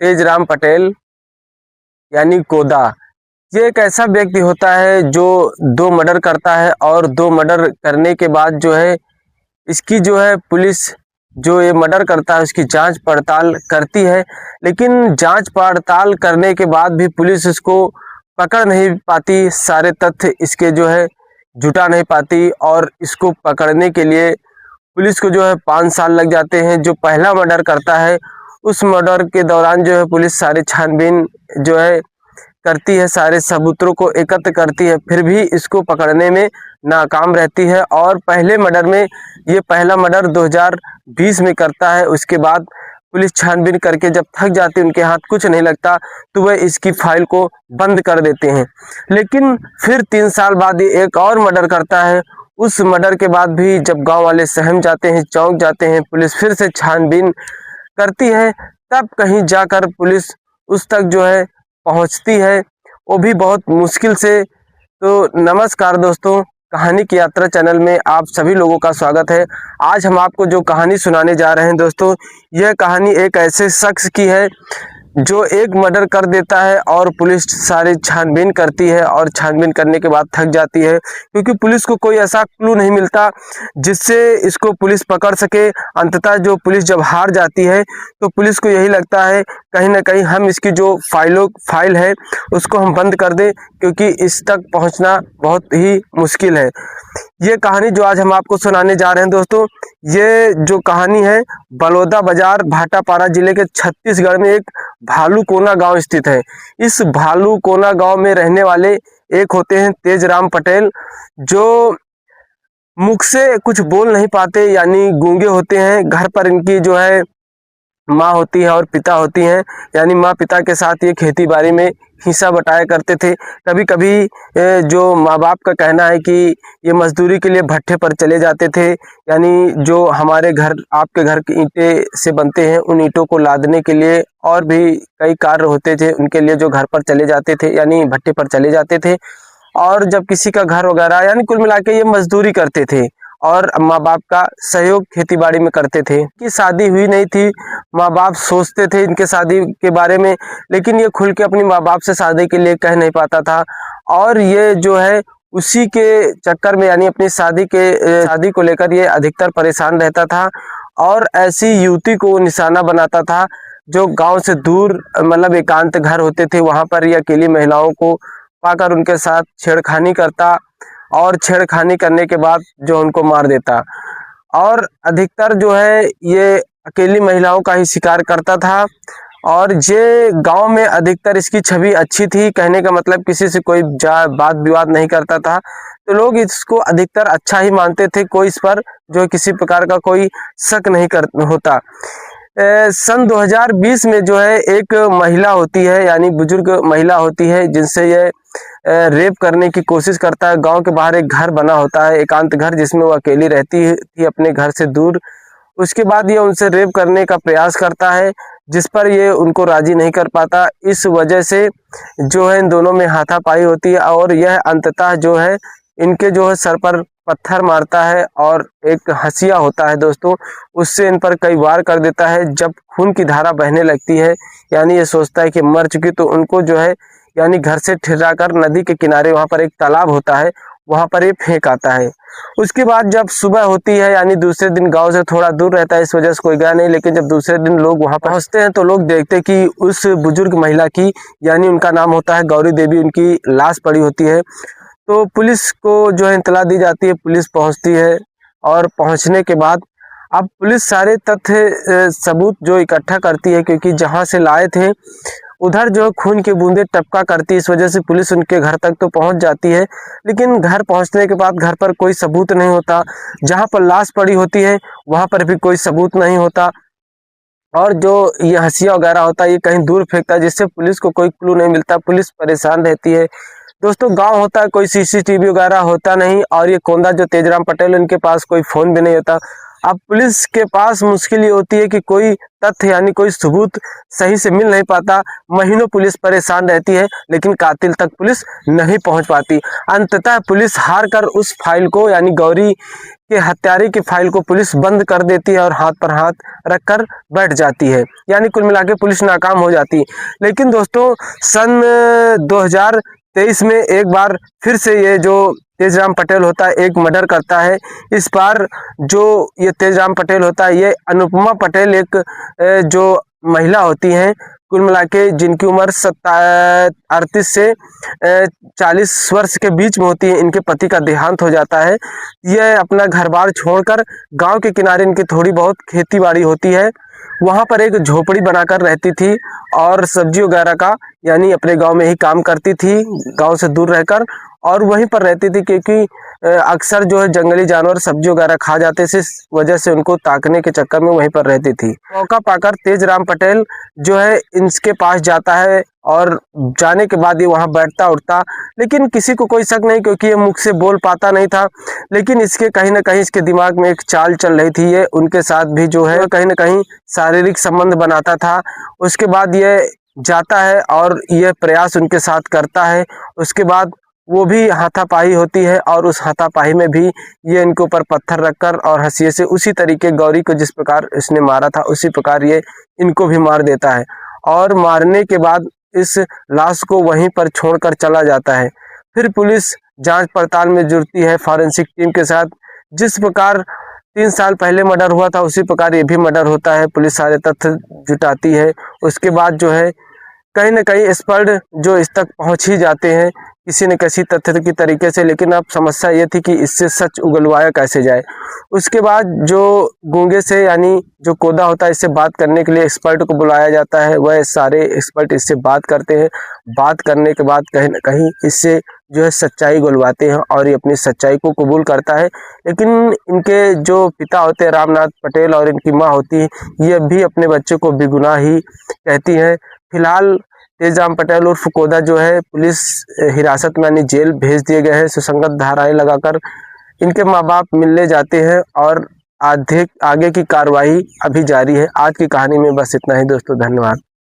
तेजराम पटेल यानी कोदा, ये एक ऐसा व्यक्ति होता है जो 2 मर्डर करता है और 2 मर्डर करने के बाद जो है इसकी जो है पुलिस जो ये मर्डर करता है उसकी जांच पड़ताल करती है, लेकिन जांच पड़ताल करने के बाद भी पुलिस इसको पकड़ नहीं पाती, सारे तथ्य इसके जो है जुटा नहीं पाती और इसको पकड़ने के लिए पुलिस को जो है 5 साल लग जाते हैं। जो पहला मर्डर करता है उस मर्डर के दौरान जो है पुलिस सारे छानबीन जो है करती है, सारे सबूतों को एकत्र करती है, फिर भी इसको पकड़ने में नाकाम रहती है। और पहले मर्डर में ये पहला मर्डर 2020 में करता है। उसके बाद पुलिस छानबीन करके जब थक जाती है, उनके हाथ कुछ नहीं लगता, तो वह इसकी फाइल को बंद कर देते हैं। लेकिन फिर 3 साल बाद ये एक और मर्डर करता है। उस मर्डर के बाद भी जब गांव वाले सहम जाते हैं, चौंक जाते हैं, पुलिस फिर से छानबीन करती है, तब कहीं जाकर पुलिस उस तक जो है पहुंचती है, वो भी बहुत मुश्किल से। तो नमस्कार दोस्तों, कहानी की यात्रा चैनल में आप सभी लोगों का स्वागत है। आज हम आपको जो कहानी सुनाने जा रहे हैं दोस्तों, यह कहानी एक ऐसे शख्स की है जो एक मर्डर कर देता है और पुलिस सारी छानबीन करती है और छानबीन करने के बाद थक जाती है, क्योंकि पुलिस को कोई ऐसा क्लू नहीं मिलता जिससे इसको पुलिस पकड़ सके। अंततः जो पुलिस जब हार जाती है तो पुलिस को यही लगता है कहीं ना कहीं हम इसकी जो फाइल है उसको हम बंद कर दें, क्योंकि इस तक पहुंचना बहुत ही मुश्किल है। ये कहानी जो आज हम आपको सुनाने जा रहे हैं दोस्तों, ये जो कहानी है बलौदा बाजार भाटापारा जिले के छत्तीसगढ़ में एक भालूकोना गांव स्थित है। इस भालूकोना गांव में रहने वाले एक होते हैं तेजराम पटेल, जो मुख से कुछ बोल नहीं पाते, यानी गूंगे होते हैं। घर पर इनकी जो है माँ होती है और पिता होती हैं, यानी माँ पिता के साथ ये खेती बाड़ी में हिस्सा बटाया करते थे। कभी कभी जो माँ बाप का कहना है कि ये मजदूरी के लिए भट्ठे पर चले जाते थे, यानी जो हमारे घर आपके घर की ईंटें से बनते हैं उन ईंटों को लादने के लिए, और भी कई कार्य होते थे उनके लिए, जो घर पर चले जाते थे यानी भट्ठे पर चले जाते थे। और जब किसी का घर वगैरह, यानी कुल मिला के ये मजदूरी करते थे और माँ बाप का सहयोग खेती बाड़ी में करते थे। कि शादी हुई नहीं थी, माँ बाप सोचते थे इनके शादी के बारे में, लेकिन ये खुल के अपनी माँ बाप से शादी के लिए कह नहीं पाता था। और ये जो है उसी के चक्कर में, यानी अपनी शादी को लेकर ये अधिकतर परेशान रहता था और ऐसी युवती को निशाना बनाता था जो गांव से दूर, मतलब एकांत घर होते थे, वहां पर ये अकेली महिलाओं को पाकर उनके साथ छेड़खानी करता और छेड़खानी करने के बाद जो उनको मार देता। और अधिकतर जो है ये अकेली महिलाओं का ही शिकार करता था। और ये गांव में अधिकतर इसकी छवि अच्छी थी, कहने का मतलब किसी से कोई बात विवाद नहीं करता था, तो लोग इसको अधिकतर अच्छा ही मानते थे। कोई इस पर जो किसी प्रकार का कोई शक नहीं होता। सन 2020 में जो है एक महिला होती है, यानी बुजुर्ग महिला होती है, जिनसे ये रेप करने की कोशिश करता है। गांव के बाहर एक घर बना होता है, एकांत घर, जिसमें वो अकेली रहती थी अपने घर से दूर। उसके बाद ये उनसे रेप करने का प्रयास करता है, जिस पर ये उनको राजी नहीं कर पाता। इस वजह से जो है इन दोनों में हाथापाई होती है और यह अंततः जो है इनके जो है सर पर पत्थर मारता है और एक हंसिया होता है दोस्तों, उससे इन पर कई वार कर देता है। जब खून की धारा बहने लगती है, यानी ये सोचता है कि मर चुकी, तो उनको जो है यानी घर से ठिठरा कर नदी के किनारे, वहां पर एक तालाब होता है, वहां पर ये फेंक आता है। उसके बाद जब सुबह होती है, यानी दूसरे दिन गांव से थोड़ा दूर रहता है, इस वजह से कोई गया नहीं, लेकिन जब दूसरे दिन लोग वहां पहुंचते हैं तो लोग देखते हैं कि उस बुजुर्ग महिला की, यानी उनका नाम होता है गौरी देवी, उनकी लाश पड़ी होती है। तो पुलिस को जो है इत्तला दी जाती है, पुलिस पहुंचती है और पहुंचने के बाद अब पुलिस सारे तथ्य सबूत जो इकट्ठा करती है, क्योंकि जहां से लाए थे उधर जो खून की बूंदें टपका करती है, इस वजह से पुलिस उनके घर तक तो पहुंच जाती है। लेकिन घर पहुंचने के बाद घर पर कोई सबूत नहीं होता, जहां पर लाश पड़ी होती है वहां पर भी कोई सबूत नहीं होता, और जो ये हंसिया वगैरह होता है ये कहीं दूर फेंकता है, जिससे पुलिस को कोई क्लू नहीं मिलता। पुलिस परेशान रहती है दोस्तों। गांव होता है, कोई सीसीटीवी वगैरह होता नहीं, और ये कोंदा जो तेजराम पटेल, उनके पास कोई फोन भी नहीं होता। अब पुलिस के पास मुश्किल ये होती है कि कोई तथ्य यानी कोई सबूत सही से मिल नहीं पाता। महीनों पुलिस परेशान रहती है, लेकिन कातिल तक पुलिस नहीं पहुंच पाती। अंततः पुलिस हार कर उस फाइल को यानी गौरी के हत्यारे की फाइल को पुलिस बंद कर देती है और हाथ पर हाथ रखकर बैठ जाती है। यानी कुल मिला के पुलिस नाकाम हो जाती है। लेकिन दोस्तों सन 2023 में एक बार फिर से ये जो तेजराम पटेल होता है एक मर्डर करता है। इस बार जो ये तेजराम पटेल होता है ये अनुपमा पटेल एक जो महिला होती हैं कुल मिला के जिनकी उम्र 38 से 40 वर्ष के बीच में होती है। इनके पति का देहांत हो जाता है। यह अपना घर बार छोड़कर गांव के किनारे इनकी थोड़ी बहुत खेती बाड़ी होती है, वहां पर एक झोपड़ी बनाकर रहती थी और सब्जी वगैरह का यानी अपने गांव में ही काम करती थी, गांव से दूर रहकर, और वहीं पर रहती थी क्योंकि अक्सर जो है जंगली जानवर सब्जी वगैरह खा जाते थे, इस वजह से उनको ताकने के चक्कर में वहीं पर रहती थी। मौका पाकर तेजराम पटेल जो है इनके पास जाता है और जाने के बाद ये वहां बैठता उठता, लेकिन किसी को कोई शक नहीं क्योंकि ये मुख से बोल पाता नहीं था। लेकिन इसके कहीं ना कहीं इसके दिमाग में एक चाल चल रही थी, ये उनके साथ भी जो है कहीं ना कहीं शारीरिक संबंध बनाता था। उसके बाद ये जाता है और यह प्रयास उनके साथ करता है। उसके बाद वो भी हाथापाई होती है और उस हाथापाई में भी ये इनके ऊपर पत्थर रखकर और हंसिए से उसी तरीके गौरी को जिस प्रकार इसने मारा था उसी प्रकार ये इनको भी मार देता है और मारने के बाद इस लाश को वहीं पर छोड़कर चला जाता है। फिर पुलिस जांच पड़ताल में जुड़ती है फॉरेंसिक टीम के साथ। जिस प्रकार 3 साल पहले मर्डर हुआ था उसी प्रकार ये भी मर्डर होता है। पुलिस सारे तथ्य जुटाती है। उसके बाद जो है कहीं ना कहीं एक्सपर्ट जो इस तक पहुंच ही जाते हैं किसी न किसी तथ्य की तरीके से, लेकिन अब समस्या ये थी कि इससे सच उगलवाया कैसे जाए। उसके बाद जो गूंगे से यानी जो कोदा होता है इससे बात करने के लिए एक्सपर्ट को बुलाया जाता है। वह सारे एक्सपर्ट इससे बात करते हैं। बात करने के बाद कहीं ना कहीं इससे जो है सच्चाई गुलवाते हैं और ये अपनी सच्चाई को कबूल करता है। लेकिन इनके जो पिता होते हैं रामनाथ पटेल और इनकी माँ होती है ये भी अपने बच्चे को बेगुनाह ही कहती हैं। फिलहाल तेजराम पटेल उर्फ कोदा जो है पुलिस हिरासत में यानी जेल भेज दिए गए हैं सुसंगत धाराएं लगाकर। इनके माँ बाप मिलने जाते हैं और आगे की कार्रवाई अभी जारी है। आज की कहानी में बस इतना ही दोस्तों, धन्यवाद।